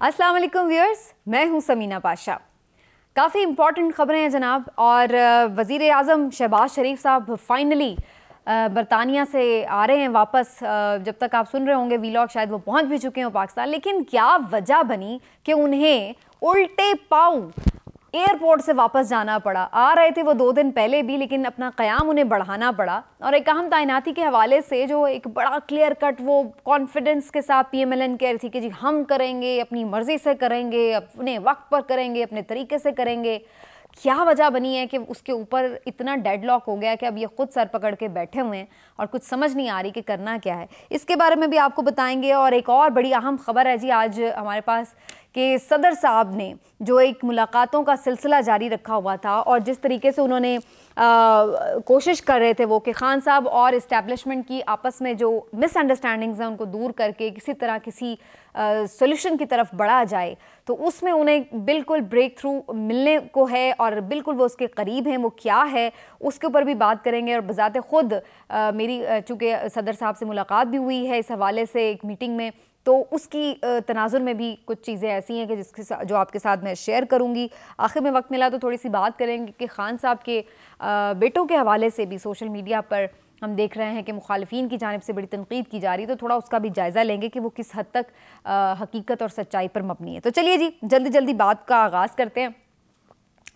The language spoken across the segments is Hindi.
अस्सलाम वालेकुम व्यूअर्स, मैं हूं समीना पाशा। काफ़ी इंपॉर्टेंट खबरें हैं जनाब। और वज़ीर आज़म शहबाज शरीफ साहब फाइनली बरतानिया से आ रहे हैं वापस। जब तक आप सुन रहे होंगे वीलॉग शायद वो पहुंच भी चुके हों पाकिस्तान, लेकिन क्या वजह बनी कि उन्हें उल्टे पाँव एयरपोर्ट से वापस जाना पड़ा। आ रहे थे वो 2 दिन पहले भी, लेकिन अपना क़याम उन्हें बढ़ाना पड़ा। और एक अहम तैनाती के हवाले से जो एक बड़ा क्लियर कट वो कॉन्फिडेंस के साथ PMLN कह रही थी कि जी हम करेंगे, अपनी मर्ज़ी से करेंगे, अपने वक्त पर करेंगे, अपने तरीके से करेंगे। क्या वजह बनी है कि उसके ऊपर इतना डेडलॉक हो गया कि अब ये खुद सर पकड़ के बैठे हुए हैं और कुछ समझ नहीं आ रही कि करना क्या है। इसके बारे में भी आपको बताएंगे। और एक और बड़ी अहम खबर है जी आज हमारे पास कि सदर साहब ने जो एक मुलाकातों का सिलसिला जारी रखा हुआ था और जिस तरीके से उन्होंने कोशिश कर रहे थे वो कि खान साहब और इस्टेब्लिशमेंट की आपस में जो मिसअंडरस्टैंडिंग्स हैं उनको दूर करके किसी तरह किसी सोल्यूशन की तरफ बढ़ा जाए, तो उसमें उन्हें बिल्कुल ब्रेक थ्रू मिलने को है और बिल्कुल वो उसके करीब हैं। वो क्या है उसके ऊपर भी बात करेंगे। और बजाते ख़ुद मेरी चूँकि सदर साहब से मुलाकात भी हुई है इस हवाले से एक मीटिंग में, तो उसकी तनाजुर में भी कुछ चीज़ें ऐसी हैं कि जिसके जो आपके साथ मैं शेयर करूंगी। आखिर में वक्त मिला तो थोड़ी सी बात करेंगे कि खान साहब के बेटों के हवाले से भी सोशल मीडिया पर हम देख रहे हैं कि मुखालिफिन की जानिब से बड़ी तनकीद की जा रही है, तो थोड़ा उसका भी जायज़ा लेंगे कि वो किस हद तक हकीकत और सच्चाई पर मबनी है। तो चलिए जी जल्दी जल्दी बात का आगाज़ करते हैं।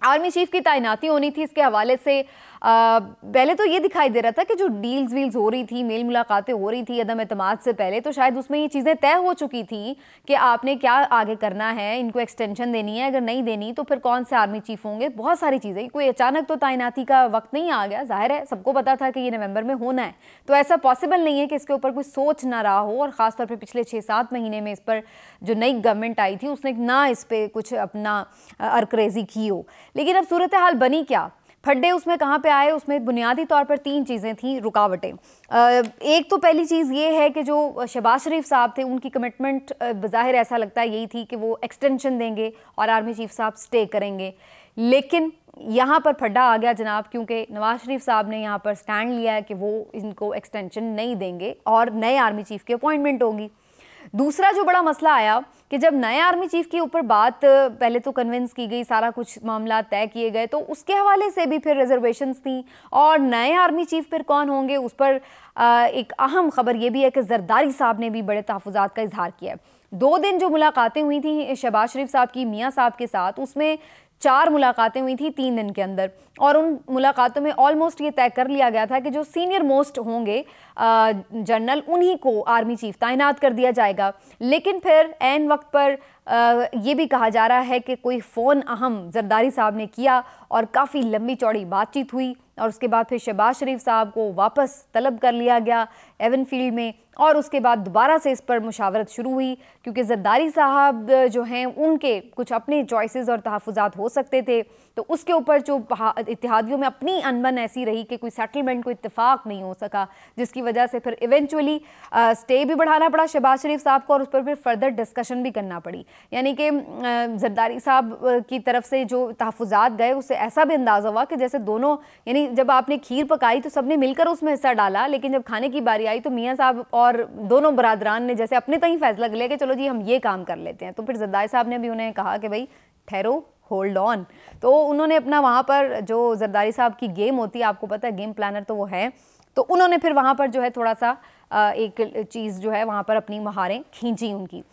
आर्मी चीफ की तैनाती होनी थी, इसके हवाले से पहले तो ये दिखाई दे रहा था कि जो डील्स वील्स हो रही थी, मेल मुलाकातें हो रही थी अदम एतमाद से पहले, तो शायद उसमें ये चीज़ें तय हो चुकी थी कि आपने क्या आगे करना है, इनको एक्सटेंशन देनी है, अगर नहीं देनी तो फिर कौन से आर्मी चीफ होंगे, बहुत सारी चीज़ें। कोई अचानक तो तैनाती का वक्त नहीं आ गया, जाहिर है सबको पता था कि ये नवंबर में होना है, तो ऐसा पॉसिबल नहीं है कि इसके ऊपर कोई सोच ना रहा हो। और ख़ासतौर पर पिछले 6-7 महीने में इस पर जो नई गवर्नमेंट आई थी उसने ना इस पर कुछ अपना अरकरेज़ी की हो। लेकिन अब सूरत हाल बनी क्या, फड्डे उसमें कहाँ पे आए, उसमें बुनियादी तौर पर 3 चीज़ें थी रुकावटें। एक तो पहली चीज़ ये है कि जो शहबाज शरीफ साहब थे उनकी कमिटमेंट बज़ाहिर ऐसा लगता है यही थी कि वो एक्सटेंशन देंगे और आर्मी चीफ साहब स्टे करेंगे, लेकिन यहाँ पर फड्डा आ गया जनाब, क्योंकि नवाज शरीफ साहब ने यहाँ पर स्टैंड लिया है कि वो इनको एक्सटेंशन नहीं देंगे और नए आर्मी चीफ की अपॉइंटमेंट होगी। दूसरा जो बड़ा मसला आया कि जब नए आर्मी चीफ के ऊपर बात पहले तो कन्विंस की गई, सारा कुछ मामला तय किए गए, तो उसके हवाले से भी फिर रिजर्वेशंस थी। और नए आर्मी चीफ फिर कौन होंगे उस पर एक अहम खबर ये भी है कि जरदारी साहब ने भी बड़े तहफ़्फ़ुज़ात का इजहार किया है। 2 दिन जो मुलाकातें हुई थी शहबाज शरीफ साहब की मियाँ साहब के साथ, उसमें 4 मुलाकातें हुई थी 3 दिन के अंदर, और उन मुलाकातों में ऑलमोस्ट ये तय कर लिया गया था कि जो सीनियर मोस्ट होंगे जनरल उन्हीं को आर्मी चीफ तैनात कर दिया जाएगा। लेकिन फिर ऐन वक्त पर ये भी कहा जा रहा है कि कोई फ़ोन अहम जरदारी साहब ने किया और काफ़ी लंबी चौड़ी बातचीत हुई और उसके बाद फिर शहबाज शरीफ साहब को वापस तलब कर लिया गया एवन फील्ड में, और उसके बाद दोबारा से इस पर मुशावरत शुरू हुई, क्योंकि जरदारी साहब जो हैं उनके कुछ अपने चॉइसेस और तहफ़्फ़ुज़ात हो सकते थे, तो उसके ऊपर जो इत्तेहादियों में अपनी अनबन ऐसी रही कि कोई सेटलमेंट, कोई इत्तेफाक नहीं हो सका, जिसकी वजह से फिर इवेंचुअली स्टे भी बढ़ाना पड़ा शहबाज शरीफ साहब को और उस पर फिर फर्दर डिस्कशन भी करना पड़ी। यानी कि जरदारी साहब की तरफ से जो तहफ़्फ़ुज़ात गए उससे ऐसा भी अंदाज़ा हुआ कि जैसे दोनों, यानी जब आपने खीर पकाई तो सबने मिलकर उसमें हिस्सा डाला, लेकिन जब खाने की बारी आई तो मियाँ साहब और दोनों बरादरान ने जैसे अपने तक ही फैसला कर लिया कि चलो जी हम ये काम कर लेते हैं। तो फिर जरदारी साहब ने भी उन्हें कहा कि भाई ठहरो, होल्ड ऑन। तो उन्होंने अपना वहाँ पर जो जरदारी साहब की गेम होती है, आपको पता है गेम प्लानर तो वो है, तो उन्होंने फिर वहाँ पर जो है थोड़ा सा एक चीज़ जो है वहाँ पर अपनी महारें खींची उनकी।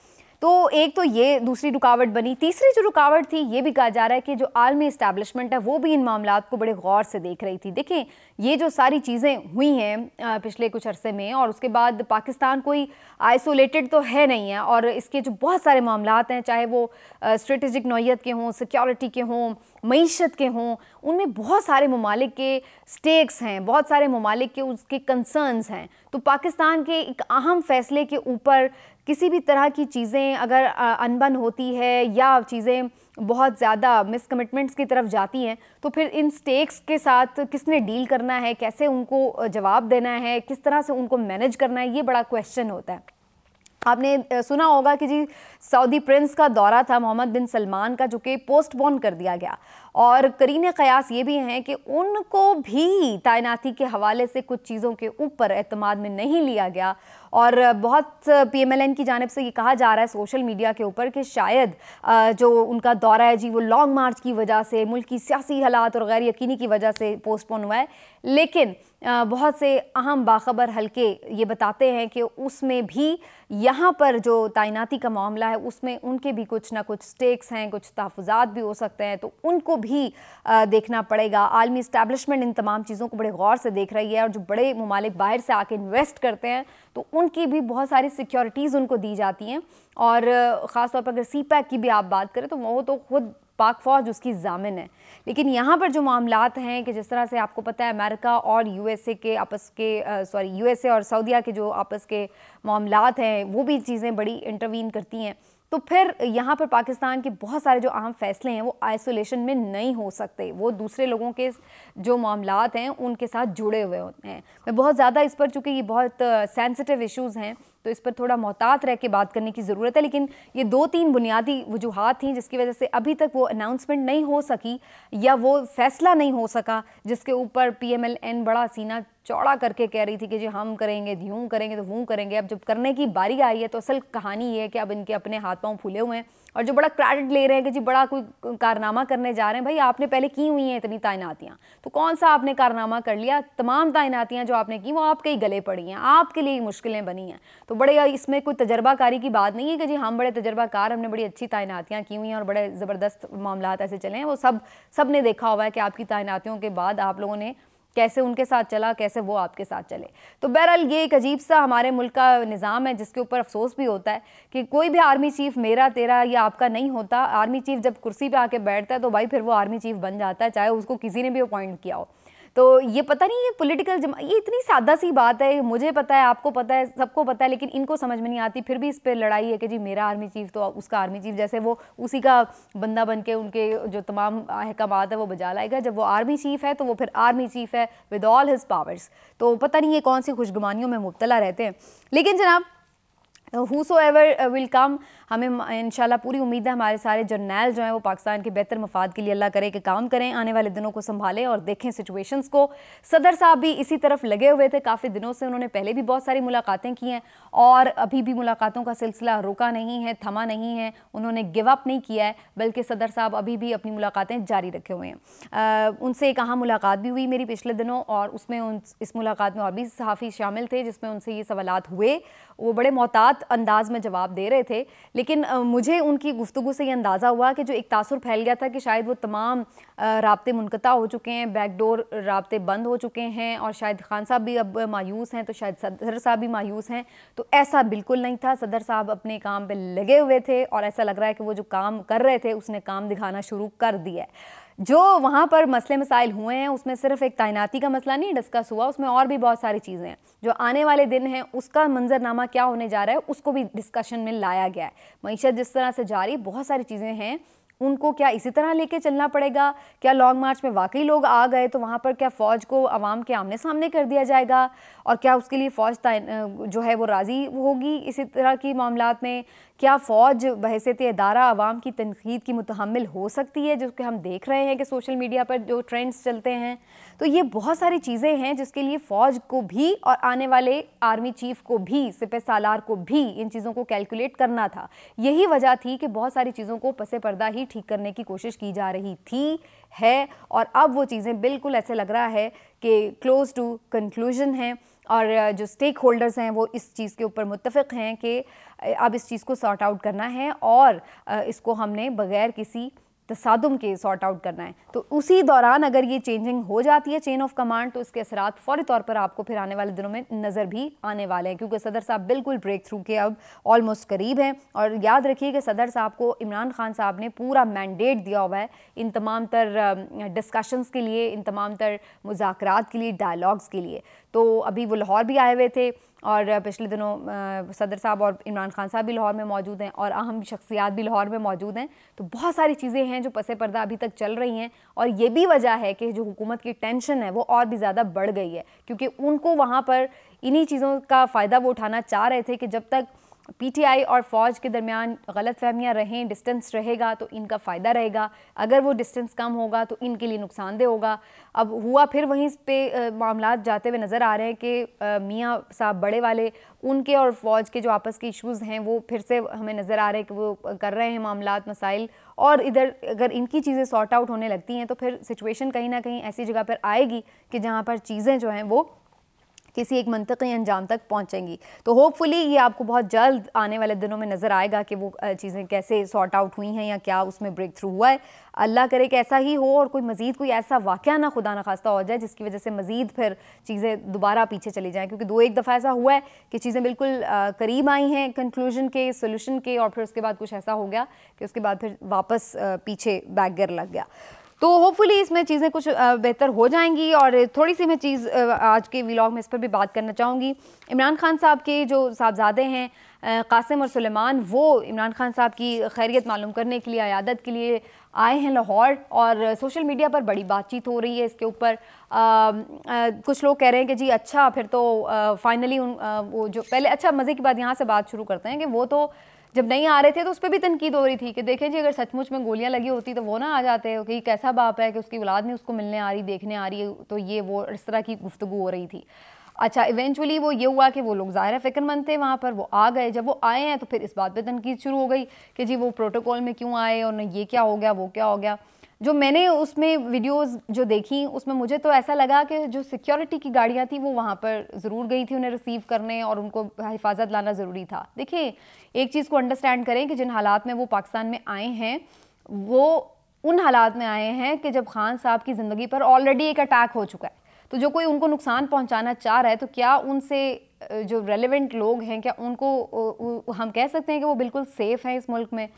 तो एक तो ये दूसरी रुकावट बनी। तीसरी जो रुकावट थी ये भी कहा जा रहा है कि जो आलमी इस्टेब्लिशमेंट है वो भी इन मामलात को बड़े गौर से देख रही थी। देखें ये जो सारी चीज़ें हुई हैं पिछले कुछ अरसे में, और उसके बाद पाकिस्तान कोई आइसोलेटेड तो है नहीं है, और इसके जो बहुत सारे मामलात हैं, चाहे वो स्ट्रेटेजिक नौयत के हों, सिक्योरिटी के हों, मईशत के हों, उनमें बहुत सारे ममालिक के स्टेक्स हैं, बहुत सारे ममालिक के उसके कंसर्न्स हैं। तो पाकिस्तान के एक अहम फैसले के ऊपर किसी भी तरह की चीज़ें अगर अनबन होती है या चीज़ें बहुत ज़्यादा मिसकमिटमेंट्स की तरफ जाती हैं, तो फिर इन स्टेक्स के साथ किसने डील करना है, कैसे उनको जवाब देना है, किस तरह से उनको मैनेज करना है, ये बड़ा क्वेश्चन होता है। आपने सुना होगा कि जी सऊदी प्रिंस का दौरा था मोहम्मद बिन सलमान का, जो कि पोस्टपोन कर दिया गया, और करीने क़यास ये भी हैं कि उनको भी तैनाती के हवाले से कुछ चीज़ों के ऊपर एतमाद में नहीं लिया गया। और बहुत PMLN की जानिब से ये कहा जा रहा है सोशल मीडिया के ऊपर कि शायद जो उनका दौरा है जी वो लॉन्ग मार्च की वजह से, मुल्क की सियासी हालात और गैर यकीनी की वजह से पोस्टपोन हुआ है। लेकिन बहुत से अहम बाखबर हल्के ये बताते हैं कि उसमें भी यहाँ पर जो तैनाती का मामला है उसमें उनके भी कुछ ना कुछ स्टेक्स हैं, कुछ तहफ़्फ़ुज़ात भी हो सकते हैं, तो उनको भी देखना पड़ेगा। आलमी इस्टेब्लिशमेंट इन तमाम चीज़ों को बड़े गौर से देख रही है और जो बड़े ममालिक बाहर से आके इन्वेस्ट करते हैं तो उनकी भी बहुत सारी सिक्योरिटीज़ उनको दी जाती हैं। और ख़ास तौर पर अगर CPEC की भी आप बात करें तो वो तो खुद पाक फ़ौज उसकी ज़ामिन है। लेकिन यहाँ पर जो मामलात हैं कि जिस तरह से आपको पता है अमेरिका और USA के आपस के USA और सऊदीया के जो आपस के मामलात हैं वो भी चीज़ें बड़ी इंटरवीन करती हैं। तो फिर यहाँ पर पाकिस्तान के बहुत सारे जो अहम फ़ैसले हैं वो आइसोलेशन में नहीं हो सकते, वो दूसरे लोगों के जो मामलात हैं उनके साथ जुड़े हुए होते हैं। मैं बहुत ज़्यादा इस पर, चूँकि ये बहुत सेंसिटिव इश्यूज़ हैं तो इस पर थोड़ा मोहतात रह के बात करने की ज़रूरत है। लेकिन ये 2-3 बुनियादी वजूहात थी जिसकी वजह से अभी तक वो अनाउंसमेंट नहीं हो सकी या वो फ़ैसला नहीं हो सका जिसके ऊपर PMLN बड़ा सीना चौड़ा करके कह रही थी कि जी हम करेंगे, यूँ करेंगे तो वो करेंगे। अब जब करने की बारी आई है तो असल कहानी ये है कि अब इनके अपने हाथ पाँव फूले हुए हैं और जो बड़ा क्रेडिट ले रहे हैं कि जी बड़ा कोई कारनामा करने जा रहे हैं। भाई आपने पहले की हुई हैं इतनी तैनातियाँ, तो कौन सा आपने कारनामा कर लिया? तमाम तैनातियाँ जो आपने की वो आपके ही गले पड़ी हैं, आपके लिए मुश्किलें बनी हैं। तो बड़े इसमें कोई तजर्बाकारी की बात नहीं है कि जी हम बड़े तजर्बाकार, हमने बड़ी अच्छी तैनातियाँ की हुई हैं और बड़े ज़बरदस्त मामलात ऐसे चले हैं। वो सब ने देखा हुआ है कि आपकी तैनातियों के बाद आप लोगों ने कैसे उनके साथ चला, कैसे वो आपके साथ चले। तो बहरहाल ये एक अजीब सा हमारे मुल्क का निज़ाम है जिसके ऊपर अफसोस भी होता है कि कोई भी आर्मी चीफ़ मेरा तेरा या आपका नहीं होता। आर्मी चीफ़ जब कुर्सी पे आके बैठता है तो भाई फिर वो आर्मी चीफ़ बन जाता है, चाहे उसको किसी ने भी अपॉइंट किया हो। तो ये पता नहीं, ये पॉलिटिकल ये इतनी सादा सी बात है, मुझे पता है, आपको पता है, सबको पता है, लेकिन इनको समझ में नहीं आती। फिर भी इस पर लड़ाई है कि जी मेरा आर्मी चीफ़ तो उसका आर्मी चीफ़, जैसे वो उसी का बंदा बन के उनके जो तमाम अहकामात है वो बजा लाएगा। जब वो आर्मी चीफ़ है तो वो फिर आर्मी चीफ़ है विद ऑल हिज पावर्स। तो पता नहीं ये कौन सी खुशगुमानियों में मुब्तला रहते हैं। लेकिन जनाब whosoever will come, हमें इंशाल्लाह पूरी उम्मीद है हमारे सारे जर्नैल जो हैं वो पाकिस्तान के बेहतर मफाद के लिए अल्लाह करे कि काम करें, आने वाले दिनों को संभालें और देखें सिचुएशंस को। सदर साहब भी इसी तरफ लगे हुए थे काफ़ी दिनों से, उन्होंने पहले भी बहुत सारी मुलाकातें की हैं और अभी भी मुलाकातों का सिलसिला रुका नहीं है, थमा नहीं है, उन्होंने गिव अप नहीं किया है, बल्कि सदर साहब अभी भी अपनी मुलाकातें जारी रखे हुए हैं। उनसे एक अहम मुलाकात भी हुई मेरी पिछले दिनों और उसमें इस मुलाकात में और भी सहाफ़ी शामिल थे जिसमें उनसे ये सवालात हुए। वो बड़े मोहतात अंदाज में जवाब दे रहे थे, लेकिन मुझे उनकी गुफ्तगू से ये अंदाज़ा हुआ कि जो एक तासुर फैल गया था कि शायद वो तमाम राब्ते मुनक़ता हो चुके हैं, बैकडोर राब्ते बंद हो चुके हैं और शायद खान साहब भी अब मायूस हैं, तो शायद सदर साहब भी मायूस हैं। तो ऐसा बिल्कुल नहीं था, सदर साहब अपने काम पे लगे हुए थे और ऐसा लग रहा है कि वो जो काम कर रहे थे उसने काम दिखाना शुरू कर दिया है। जो वहाँ पर मसले मसाइल हुए हैं उसमें सिर्फ एक तैनाती का मसला नहीं डिस्कस हुआ, उसमें और भी बहुत सारी चीज़ें हैं। जो आने वाले दिन हैं उसका मंजरनामा क्या होने जा रहा है उसको भी डिस्कशन में लाया गया है। मईशत जिस तरह से जारी, बहुत सारी चीज़ें हैं, उनको क्या इसी तरह लेके चलना पड़ेगा? क्या लॉन्ग मार्च में वाकई लोग आ गए तो वहाँ पर क्या फ़ौज को आवाम के आमने सामने कर दिया जाएगा और क्या उसके लिए फ़ौज जो है वो राज़ी होगी इसी तरह की मामलात में? क्या फ़ौज बहैसियत इदारा आवाम की तनकीद की मुतहम्मिल हो सकती है, जो कि हम देख रहे हैं कि सोशल मीडिया पर जो ट्रेंड्स चलते हैं? तो ये बहुत सारी चीज़ें हैं जिसके लिए फ़ौज को भी और आने वाले आर्मी चीफ़ को भी, सिपह सालार को भी इन चीज़ों को कैलकुलेट करना था। यही वजह थी कि बहुत सारी चीज़ों को पसे पर्दा ही ठीक करने की कोशिश की जा रही थी, है, और अब वो चीज़ें बिल्कुल ऐसे लग रहा है कि क्लोज टू कंक्लूजन हैं और जो स्टेक होल्डर्स हैं वो इस चीज़ के ऊपर मुत्तफ़िक़ हैं कि अब इस चीज़ को सॉर्ट आउट करना है और इसको हमने बग़ैर किसी तसादुम के सॉर्ट आउट करना है। तो उसी दौरान अगर ये चेंजिंग हो जाती है चेन ऑफ कमांड तो इसके असरात फ़ौरी तौर पर आपको फिर आने वाले दिनों में नज़र भी आने वाले हैं, क्योंकि सदर साहब बिल्कुल ब्रेक थ्रू के अब ऑलमोस्ट करीब हैं। और याद रखिए कि सदर साहब को इमरान खान साहब ने पूरा मैंडेट दिया हुआ है इन तमाम तर डिस्कशंस के लिए, इन तमाम तर मुज़ाकरात के लिए, डायलॉग्स के लिए। तो अभी वो लाहौर भी आए हुए थे और पिछले दिनों सदर साहब और इमरान खान साहब भी लाहौर में मौजूद हैं और अहम शख्सियात भी लाहौर में मौजूद हैं। तो बहुत सारी चीज़ें हैं जो पसे पर्दा अभी तक चल रही हैं और ये भी वजह है कि जो हुकूमत की टेंशन है वो और भी ज़्यादा बढ़ गई है, क्योंकि उनको वहाँ पर इन्हीं चीज़ों का फ़ायदा वो उठाना चाह रहे थे कि जब तक पीटीआई और फ़ौज के दरमियान गलतफहमियाँ रहें, डिस्टेंस रहेगा तो इनका फ़ायदा रहेगा, अगर वो डिस्टेंस कम होगा तो इनके लिए नुकसानदेह होगा। अब हुआ फिर वहीं पे मामलात जाते हुए नज़र आ रहे हैं कि मियाँ साहब बड़े वाले, उनके और फ़ौज के जो आपस के इश्यूज़ हैं वो फिर से हमें नज़र आ रहे हैं कि वो कर रहे हैं मामलात मसाइल, और इधर अगर इनकी चीज़ें सॉर्ट आउट होने लगती हैं तो फिर सिचुएशन कहीं ना कहीं ऐसी जगह पर आएगी कि जहाँ पर चीज़ें जो हैं वो किसी एक मंतकी अंजाम तक पहुंचेंगी। तो होपफुली ये आपको बहुत जल्द आने वाले दिनों में नज़र आएगा कि वो चीज़ें कैसे सॉर्ट आउट हुई हैं या क्या उसमें ब्रेक थ्रू हुआ है। अल्लाह करे कि ऐसा ही हो और कोई मज़ीद कोई ऐसा वाक़या ना खुदा न खास्ता हो जाए जिसकी वजह से मज़ीद फिर चीज़ें दोबारा पीछे चली जाएँ, क्योंकि दो एक दफ़ा ऐसा हुआ है कि चीज़ें बिल्कुल करीब आई हैं कंक्लूजन के, सोल्यूशन के, और फिर उसके बाद कुछ ऐसा हो गया कि उसके बाद फिर वापस पीछे बैक गियर लग गया। तो होपफुली इसमें चीज़ें कुछ बेहतर हो जाएंगी। और थोड़ी सी मैं चीज़ आज के व्लॉग में इस पर भी बात करना चाहूँगी। इमरान खान साहब के जो साहबजादे हैं कासिम और सुलेमान, वो इमरान खान साहब की खैरियत मालूम करने के लिए, अयादत के लिए आए हैं लाहौर, और सोशल मीडिया पर बड़ी बातचीत हो रही है इसके ऊपर। कुछ लोग कह रहे हैं कि जी अच्छा फिर तो फाइनली वो जो पहले, अच्छा मज़े की बात यहाँ से बात शुरू करते हैं कि वो तो जब नहीं आ रहे थे तो उस पर भी तनकीद हो रही थी कि देखें जी अगर सचमुच में गोलियां लगी होती तो वो ना आ जाते कि कैसा बाप है कि उसकी औलाद नहीं उसको मिलने आ रही, देखने आ रही है, तो ये वो इस तरह की गुफ्तगू हो रही थी। अच्छा इवेंचुअली वो ये हुआ कि वो लोग ज़ाहिर है फ़िक्रमंद थे वहाँ पर, वो आ गए। जब वो आए हैं तो फिर इस बात पे तनकीद शुरू हो गई कि जी वो प्रोटोकॉल में क्यों आए और ये क्या हो गया, वो क्या हो गया। जो मैंने उसमें वीडियोस जो देखी उसमें मुझे तो ऐसा लगा कि जो सिक्योरिटी की गाड़ियाँ थी वो वहाँ पर ज़रूर गई थी उन्हें रिसीव करने और उनको हिफाजत लाना ज़रूरी था। देखिए एक चीज़ को अंडरस्टैंड करें कि जिन हालात में वो पाकिस्तान में आए हैं वो उन हालात में आए हैं कि जब खान साहब की ज़िंदगी पर ऑलरेडी एक अटैक हो चुका है, तो जो कोई उनको नुकसान पहुँचाना चाह रहा है तो क्या उनसे जो रेलिवेंट लोग हैं क्या उनको हम कह सकते हैं कि वो बिल्कुल सेफ़ हैं इस मुल्क में?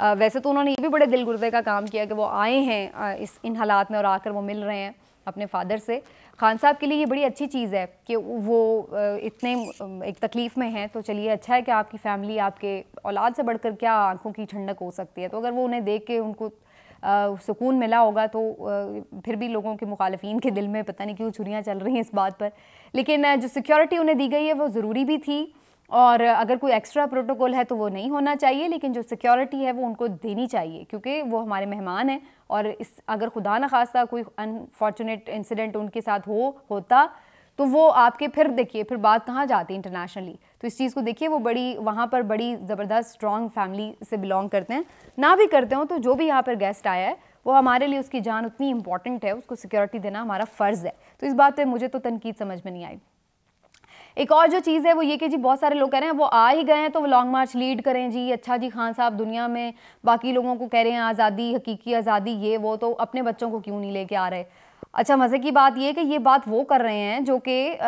वैसे तो उन्होंने ये भी बड़े दिल गुर्दे का काम किया कि वो आए हैं इन हालात में और आकर वो मिल रहे हैं अपने फादर से। खान साहब के लिए ये बड़ी अच्छी चीज़ है कि वो इतने एक तकलीफ़ में हैं, तो चलिए अच्छा है कि आपकी फ़ैमिली, आपके औलाद से बढ़कर क्या आंखों की ठंडक हो सकती है। तो अगर वो उन्हें देख के उनको सुकून मिला होगा तो फिर भी लोगों के मुखालिफिन के दिल में पता नहीं क्यों छुरियाँ चल रही हैं इस बात पर। लेकिन जो सिक्योरिटी उन्हें दी गई है वो ज़रूरी भी थी, और अगर कोई एक्स्ट्रा प्रोटोकॉल है तो वो नहीं होना चाहिए, लेकिन जो सिक्योरिटी है वो उनको देनी चाहिए क्योंकि वो हमारे मेहमान हैं। और इस अगर खुदा न खास्ता कोई अनफॉर्चुनेट इंसिडेंट उनके साथ होता तो वो आपके फिर देखिए फिर बात कहाँ जाती इंटरनेशनली। तो इस चीज़ को देखिए वो बड़ी वहाँ पर बड़ी ज़बरदस्त स्ट्रॉन्ग फैमिली से बिलोंग करते हैं, ना भी करते हो तो जो भी यहाँ पर गेस्ट आया है वो हमारे लिए उसकी जान उतनी इंपॉर्टेंट है, उसको सिक्योरिटी देना हमारा फ़र्ज़ है। तो इस बात पर मुझे तो तनकीद समझ में नहीं आई। एक और जो चीज़ है वो ये कि जी बहुत सारे लोग कह रहे हैं वो आ ही गए हैं तो वो लॉन्ग मार्च लीड करें जी। अच्छा जी खान साहब दुनिया में बाकी लोगों को कह रहे हैं आज़ादी, हकीकी आज़ादी, ये वो, तो अपने बच्चों को क्यों नहीं लेके आ रहे? अच्छा मज़े की बात ये कि ये बात वो कर रहे हैं जो कि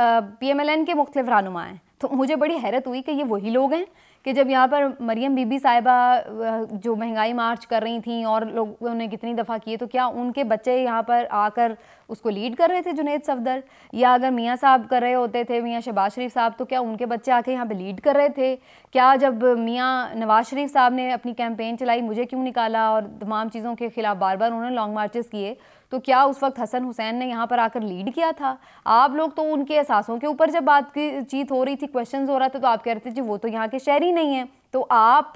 PMLN के मुख्तलिफ रहनुमा हैं। तो मुझे बड़ी हैरत हुई कि ये वही लोग हैं कि जब यहाँ पर मरियम बीबी साहिबा जो महंगाई मार्च कर रही थी और लोगों ने कितनी दफ़ा किए, तो क्या उनके बच्चे यहाँ पर आकर उसको लीड कर रहे थे जुनैद सफदर? या अगर मियाँ साहब कर रहे होते थे, मियाँ शहबाज शरीफ साहब, तो क्या उनके बच्चे आके यहाँ पे लीड कर रहे थे? क्या जब मियाँ नवाज शरीफ साहब ने अपनी कैंपेन चलाई मुझे क्यों निकाला और तमाम चीज़ों के खिलाफ बार बार उन्होंने लॉन्ग मार्चेस किए, तो क्या उस वक्त हसन हुसैन ने यहाँ पर आकर लीड किया था? आप लोग तो उनके एहसासों के ऊपर जब बात की चीत हो रही थी, क्वेश्चंस हो रहा था, तो आप कह रहे थे जी वो तो यहाँ के शहरी नहीं है, तो आप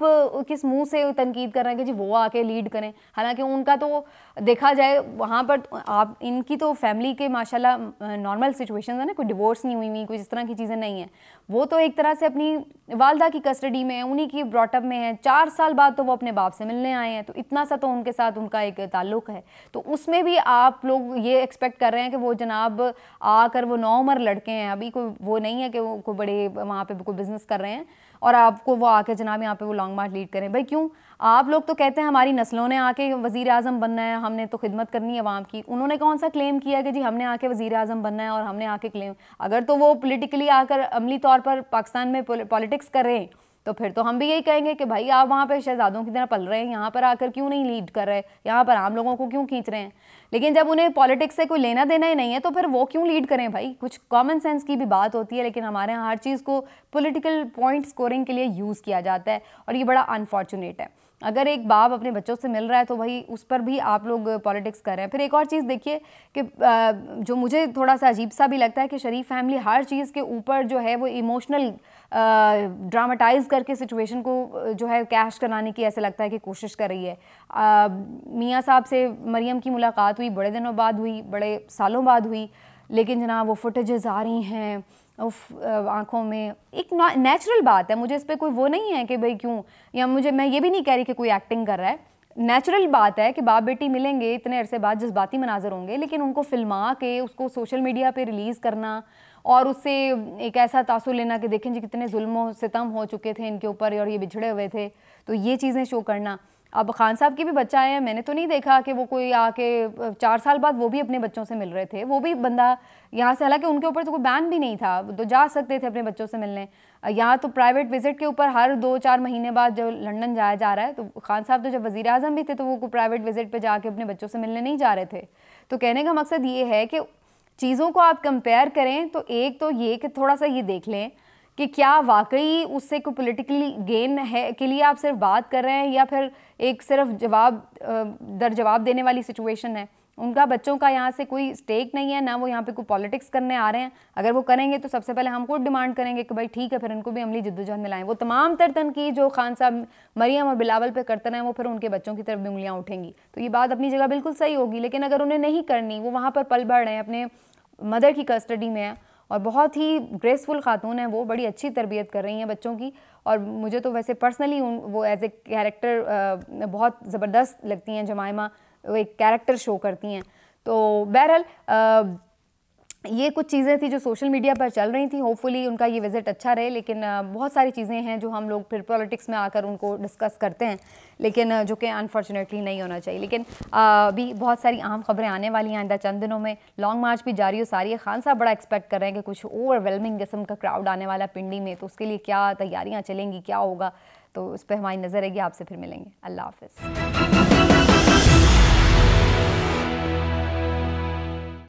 किस मुंह से तनकीद कर रहे हैं कि जी वो आके लीड करें? हालांकि उनका तो देखा जाए वहाँ पर आप इनकी तो फैमिली के माशाल्लाह नॉर्मल सिचुएशन है ना, कोई डिवोर्स नहीं हुई, कोई इस तरह की चीज़ें नहीं हैं। वो तो एक तरह से अपनी वालदा की कस्टडी में है, उन्हीं की ब्रॉटअप में है। 4 साल बाद तो वो अपने बाप से मिलने आए हैं, तो इतना सा तो उनके साथ उनका एक ताल्लुक़ है। तो उसमें भी आप लोग ये एक्सपेक्ट कर रहे हैं कि वो जनाब आकर, वो नौउम्र लड़के हैं, अभी कोई वो नहीं है कि वो कोई बड़े वहाँ पे कोई बिज़नेस कर रहे हैं और आपको वो आके जनाब यहाँ पे वो लॉन्ग मार्च लीड करें। भाई क्यों? आप लोग तो कहते हैं हमारी नस्लों ने आके वज़ीर आज़म बनना है, हमने तो खिदमत करनी है अवाम की। उन्होंने कौन सा क्लेम किया कि जी हमने आके वज़ीर आज़म बनना है और हमने आके क्लेम, अगर तो वो पोलिटिकली आकर अमली तौर पर पाकिस्तान में पॉलिटिक्स कर रहे हैं तो फिर तो हम भी यही कहेंगे कि भाई आप वहाँ पे शहजादों की तरह पल रहे हैं, यहाँ पर आकर क्यों नहीं लीड कर रहे, यहाँ पर आम लोगों को क्यों खींच रहे हैं? लेकिन जब उन्हें पॉलिटिक्स से कोई लेना देना ही नहीं है तो फिर वो क्यों लीड करें? भाई कुछ कॉमन सेंस की भी बात होती है, लेकिन हमारे यहाँ हर चीज़ को पॉलिटिकल पॉइंट स्कोरिंग के लिए यूज़ किया जाता है और ये बड़ा अनफॉर्चुनेट है। अगर एक बाप अपने बच्चों से मिल रहा है तो भाई उस पर भी आप लोग पॉलिटिक्स कर रहे हैं। फिर एक और चीज़ देखिए कि जो मुझे थोड़ा सा अजीब सा भी लगता है कि शरीफ फैमिली हर चीज़ के ऊपर जो है वो इमोशनल ड्रामेटाइज करके सिचुएशन को जो है कैश कराने की ऐसे लगता है कि कोशिश कर रही है। मियाँ साहब से मरियम की मुलाकात हुई, बड़े दिनों बाद हुई, बड़े सालों बाद हुई, लेकिन जनाब वो फुटेजेस आ रही हैं आंखों में। एक नेचुरल बात है, मुझे इस पर कोई वो नहीं है कि भाई क्यों, या मैं ये भी नहीं कह रही कि कोई एक्टिंग कर रहा है। नेचुरल बात है कि बाप बेटी मिलेंगे, इतने अरसे बाद जज्बाती मनाजर होंगे, लेकिन उनको फिल्मा के उसको सोशल मीडिया पे रिलीज़ करना और उससे एक ऐसा तासुर लेना कि देखें जी कितने जुल्म सितम हो चुके थे इनके ऊपर और ये बिछड़े हुए थे, तो ये चीज़ें शो करना। अब खान साहब के भी बच्चा है, मैंने तो नहीं देखा कि वो कोई आके 4 साल बाद वो भी अपने बच्चों से मिल रहे थे। वो भी बंदा यहाँ से, हालांकि उनके ऊपर तो कोई बैन भी नहीं था, तो जा सकते थे अपने बच्चों से मिलने। यहाँ तो प्राइवेट विजिट के ऊपर हर 2-4 महीने बाद जो लंदन जाया जा रहा है, तो खान साहब तो जब वज़ीर आज़म भी थे तो वो प्राइवेट विजिट पर जाके अपने बच्चों से मिलने नहीं जा रहे थे। तो कहने का मकसद ये है कि चीज़ों को आप कंपेयर करें तो एक तो ये कि थोड़ा सा ये देख लें कि क्या वाकई उससे कोई पॉलिटिकली गेन है के लिए आप सिर्फ बात कर रहे हैं, या फिर एक सिर्फ जवाब दर जवाब देने वाली सिचुएशन है। उनका बच्चों का यहाँ से कोई स्टेक नहीं है, ना वो यहाँ पे कोई पॉलिटिक्स करने आ रहे हैं। अगर वो करेंगे तो सबसे पहले हम खुद डिमांड करेंगे कि भाई ठीक है, फिर इनको भी अमली जद्दोजहद में लाएं। वो तमाम तर तनकीद जो खान साहब मरियम और बिलावल पे करते हैं, वो फिर उनके बच्चों की तरफ भी उंगलियाँ उठेंगी। तो ये बात अपनी जगह बिल्कुल सही होगी, लेकिन अगर उन्हें नहीं करनी, वो वहाँ पर पल बढ़ रहे हैं, अपने मदर की कस्टडी में है और बहुत ही ग्रेसफुल खातून है, वो बड़ी अच्छी तरबियत कर रही हैं बच्चों की। और मुझे तो वैसे पर्सनली वो एज ए कैरेक्टर बहुत ज़बरदस्त लगती हैं जमाइमा, वो एक कैरेक्टर शो करती हैं। तो बहरहाल ये कुछ चीज़ें थी जो सोशल मीडिया पर चल रही थी। होपफुली उनका ये विज़िट अच्छा रहे, लेकिन बहुत सारी चीज़ें हैं जो हम लोग फिर पॉलिटिक्स में आकर उनको डिस्कस करते हैं, लेकिन जो कि अनफॉर्चुनेटली नहीं होना चाहिए। लेकिन अभी बहुत सारी अहम खबरें आने वाली हैं आइंदा चंद दिनों में। लॉन्ग मार्च भी जारी हो सारी है। खान साहब बड़ा एक्सपेक्ट कर रहे हैं कि कुछ ओवरवेलमिंग किस्म का क्राउड आने वाला पिंडी में, तो उसके लिए क्या तैयारियाँ चलेंगी, क्या होगा, तो उस पर हमारी नज़र रहेगी। आपसे फिर मिलेंगे। अल्लाह हाफ़िज़।